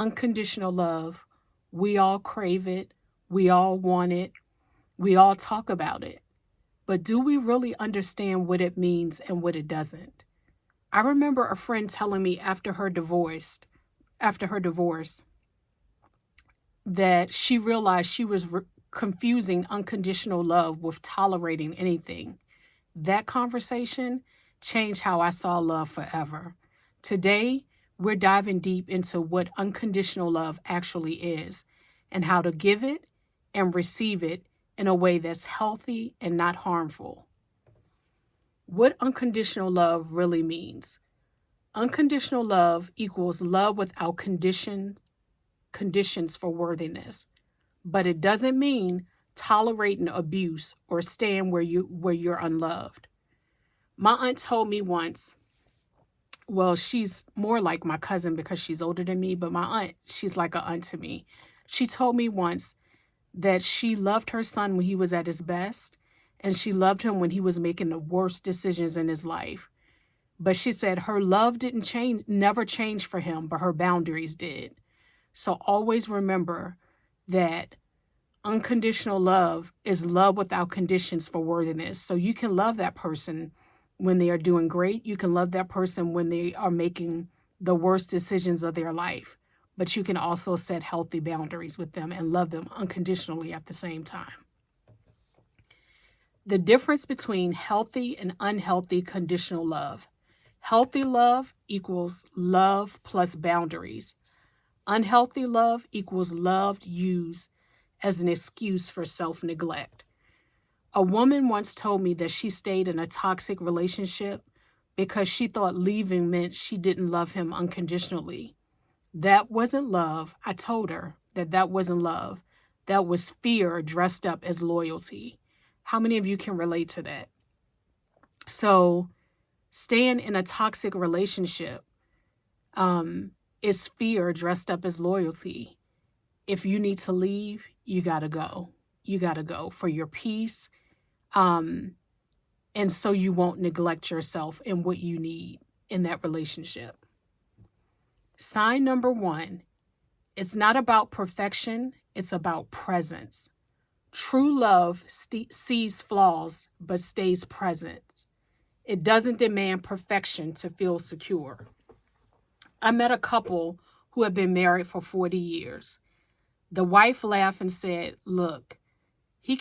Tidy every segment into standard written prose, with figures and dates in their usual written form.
unconditional love. We all crave it. We all want it. We all talk about it. But do we really understand what it means and what it doesn't? I remember a friend telling me after her divorce, that she realized she was confusing unconditional love with tolerating anything. That conversation changed how I saw love forever. Today, we're diving deep into what unconditional love actually is and how to give it and receive it in a way that's healthy and not harmful. What unconditional love really means. Unconditional love equals love without conditions for worthiness, but it doesn't mean tolerating abuse or staying where you're unloved. My aunt told me once, well, she's more like my cousin because she's older than me, but my aunt, she's like an aunt to me. She told me once that she loved her son when he was at his best, and she loved him when he was making the worst decisions in his life. But she said her love didn't change, never changed for him, but her boundaries did. So always remember that unconditional love is love without conditions for worthiness. So you can love that person when they are doing great. You can love that person when they are making the worst decisions of their life. But you can also set healthy boundaries with them and love them unconditionally at the same time. The difference between healthy and unhealthy conditional love. Healthy love equals love plus boundaries. Unhealthy love equals love used as an excuse for self-neglect. A woman once told me that she stayed in a toxic relationship because she thought leaving meant she didn't love him unconditionally. That wasn't love. I told her that that wasn't love. That was fear dressed up as loyalty. How many of you can relate to that? So staying in a toxic relationship is fear dressed up as loyalty. If you need to leave, you got to go. You got to go for your peace. And so you won't neglect yourself and what you need in that relationship. Sign number 1, it's not about perfection, it's about presence. True love sees flaws but stays present. It doesn't demand perfection to feel secure. I met a couple who had been married for 40 years. The wife laughed and said, "Look, he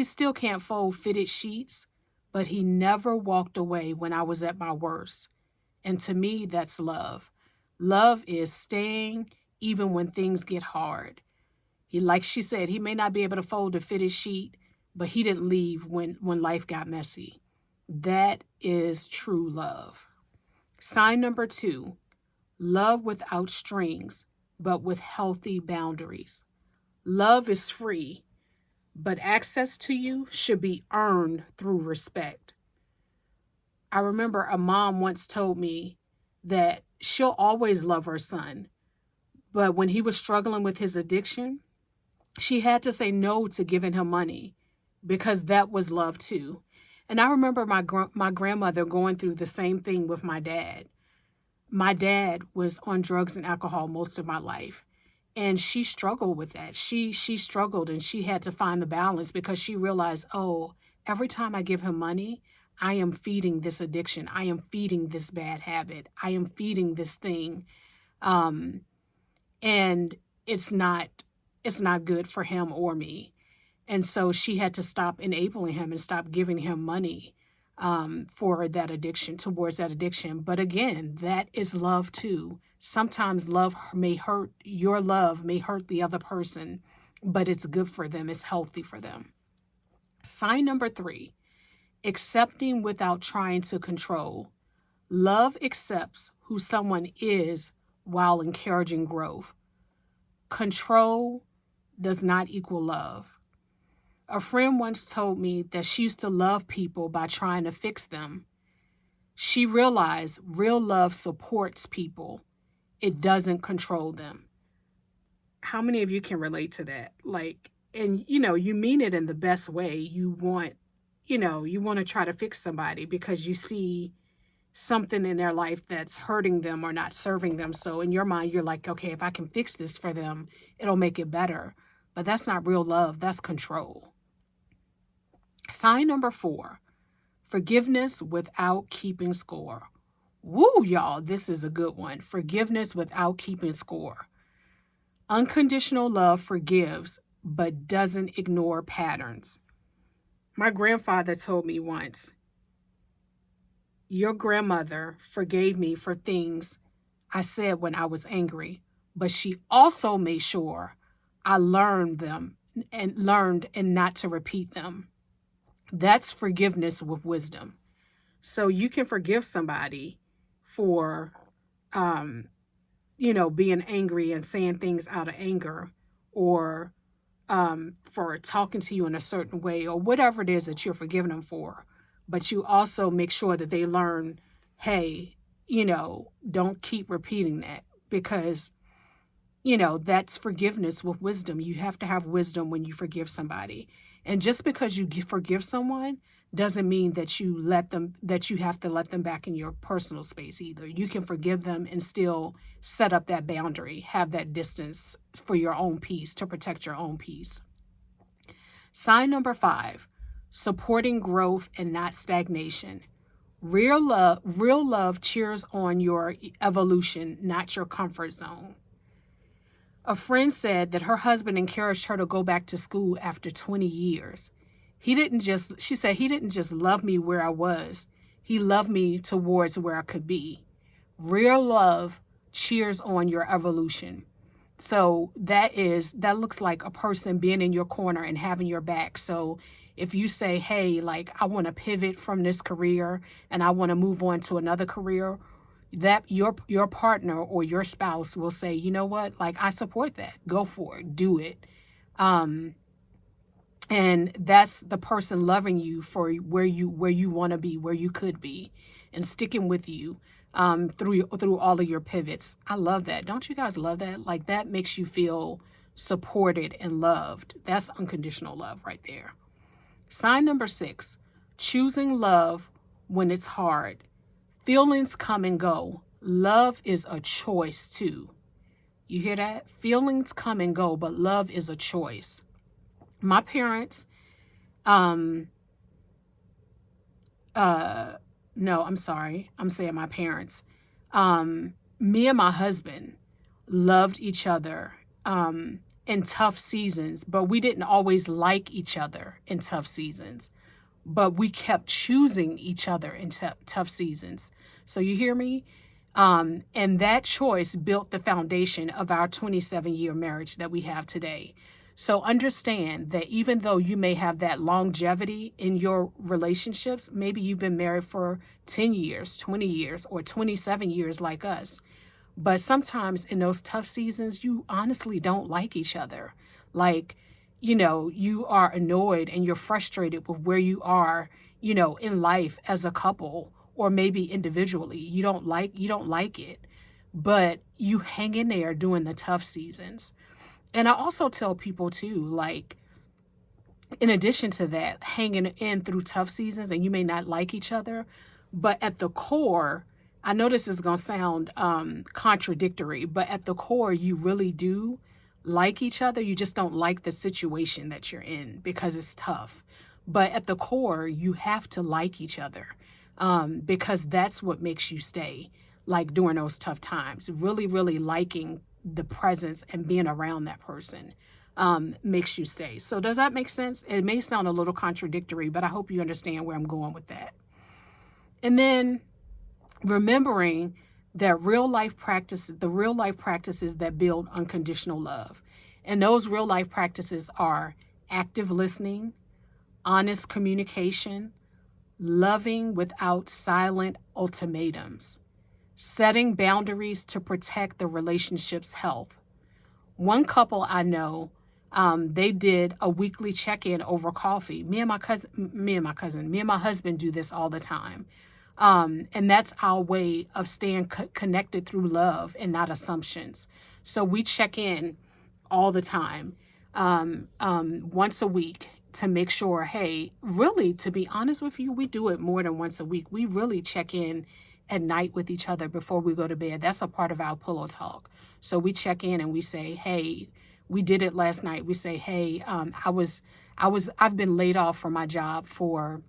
still can't fold fitted sheets, but he never walked away when I was at my worst." And to me, that's love. Love is staying even when things get hard. Like she said, he may not be able to fold a fitted sheet, but he didn't leave when life got messy. That is true love. Sign number 2, love without strings, but with healthy boundaries. Love is free, but access to you should be earned through respect. I remember a mom once told me that she'll always love her son, but when he was struggling with his addiction, she had to say no to giving him money because that was love too. And I remember my grandmother going through the same thing with my dad. My dad was on drugs and alcohol most of my life, and she struggled with that. She struggled, and she had to find the balance because she realized, oh, every time I give him money, I am feeding this addiction. I am feeding this bad habit. I am feeding this thing. And it's not good for him or me. And so she had to stop enabling him and stop giving him money for that addiction, towards that addiction. But again, that is love too. Sometimes your love may hurt the other person, but it's good for them. It's healthy for them. Sign number 3, accepting without trying to control. Love accepts who someone is while encouraging growth. Control does not equal love. A friend once told me that she used to love people by trying to fix them. She realized real love supports people. It doesn't control them. How many of you can relate to that? And you mean it in the best way. You want to try to fix somebody because you see something in their life that's hurting them or not serving them. So in your mind, you're like, okay, if I can fix this for them, it'll make it better. But that's not real love, that's control. Sign number 4, forgiveness without keeping score. Woo, y'all, this is a good one. Forgiveness without keeping score. Unconditional love forgives, but doesn't ignore patterns. My grandfather told me once, your grandmother forgave me for things I said when I was angry, but she also made sure I learned and not to repeat them. That's forgiveness with wisdom. So you can forgive somebody for, being angry and saying things out of anger, or for talking to you in a certain way, or whatever it is that you're forgiving them for. But you also make sure that they learn, hey, don't keep repeating that, because, that's forgiveness with wisdom. You have to have wisdom when you forgive somebody. And just because you forgive someone doesn't mean that you have to let them back in your personal space either. You can forgive them and still set up that boundary, have that distance for your own peace, to protect your own peace. Sign number 5, supporting growth and not stagnation. Real love cheers on your evolution, not your comfort zone. A friend said that her husband encouraged her to go back to school after 20 years. She said, he didn't just love me where I was, he loved me towards where I could be. Real love cheers on your evolution. So that looks like a person being in your corner and having your back. So if you say, hey, like, I want to pivot from this career and I want to move on to another career, that your partner or your spouse will say, you know what, like, I support that. Go for it. Do it. And that's the person loving you for where you want to be, where you could be, and sticking with you through all of your pivots. I love that. Don't you guys love that? Like, that makes you feel supported and loved. That's unconditional love right there. Sign number 6, choosing love when it's hard. Feelings come and go. Love is a choice too. You hear that? Feelings come and go, but love is a choice. My parents, no, I'm sorry. I'm saying my parents. Me and my husband loved each other in tough seasons, but we didn't always like each other in tough seasons. But we kept choosing each other in tough seasons. So you hear me? And that choice built the foundation of our 27-year marriage that we have today. So understand that even though you may have that longevity in your relationships, maybe you've been married for 10 years, 20 years, or 27 years like us. But sometimes in those tough seasons, you honestly don't like each other. Like, you are annoyed and you're frustrated with where you are, in life as a couple, or maybe individually. You don't like it, but you hang in there during the tough seasons. And I also tell people too, like, in addition to that, hanging in through tough seasons, and you may not like each other, but at the core, I know this is going to sound contradictory, but at the core, you really do like each other. You just don't like the situation that you're in because it's tough. But at the core, you have to like each other because that's what makes you stay, like, during those tough times. Really, really liking the presence and being around that person makes you stay. So does that make sense? It may sound a little contradictory, but I hope you understand where I'm going with that. And then remembering that the real life practices that build unconditional love. And those real life practices are active listening, honest communication, loving without silent ultimatums, setting boundaries to protect the relationship's health. One couple I know, they did a weekly check-in over coffee. Me and my husband do this all the time. And that's our way of staying connected through love and not assumptions. So we check in all the time, once a week, to make sure, hey, really, to be honest with you, we do it more than once a week. We really check in at night with each other before we go to bed. That's a part of our pillow talk. So we check in and we say, hey, we did it last night. We say, hey, I've been laid off from my job for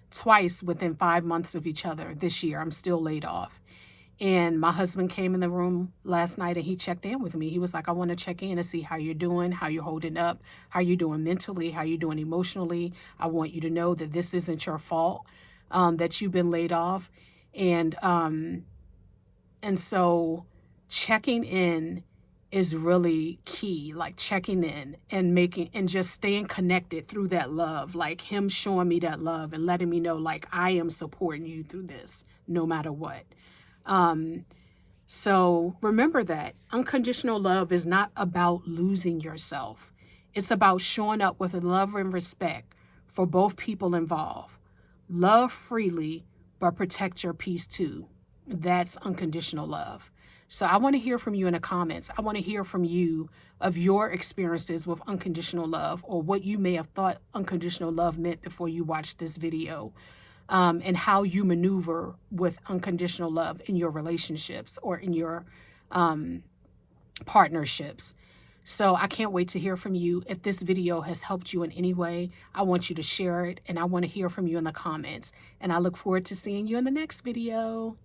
twice within 5 months of each other this year. I'm still laid off. And my husband came in the room last night and he checked in with me. He was like, I want to check in and see how you're doing, how you're holding up, how you're doing mentally, how you're doing emotionally. I want you to know that this isn't your fault, that you've been laid off. And so checking in is really key, like checking in and making and just staying connected through that love, like him showing me that love and letting me know like I am supporting you through this no matter what. So remember that unconditional love is not about losing yourself. It's about showing up with love and respect for both people involved. Love freely, but protect your peace too. That's unconditional love. So I want to hear from you in the comments. I want to hear from you of your experiences with unconditional love or what you may have thought unconditional love meant before you watched this video. And how you maneuver with unconditional love in your relationships or in your partnerships. So I can't wait to hear from you. If this video has helped you in any way, I want you to share it and I want to hear from you in the comments. And I look forward to seeing you in the next video.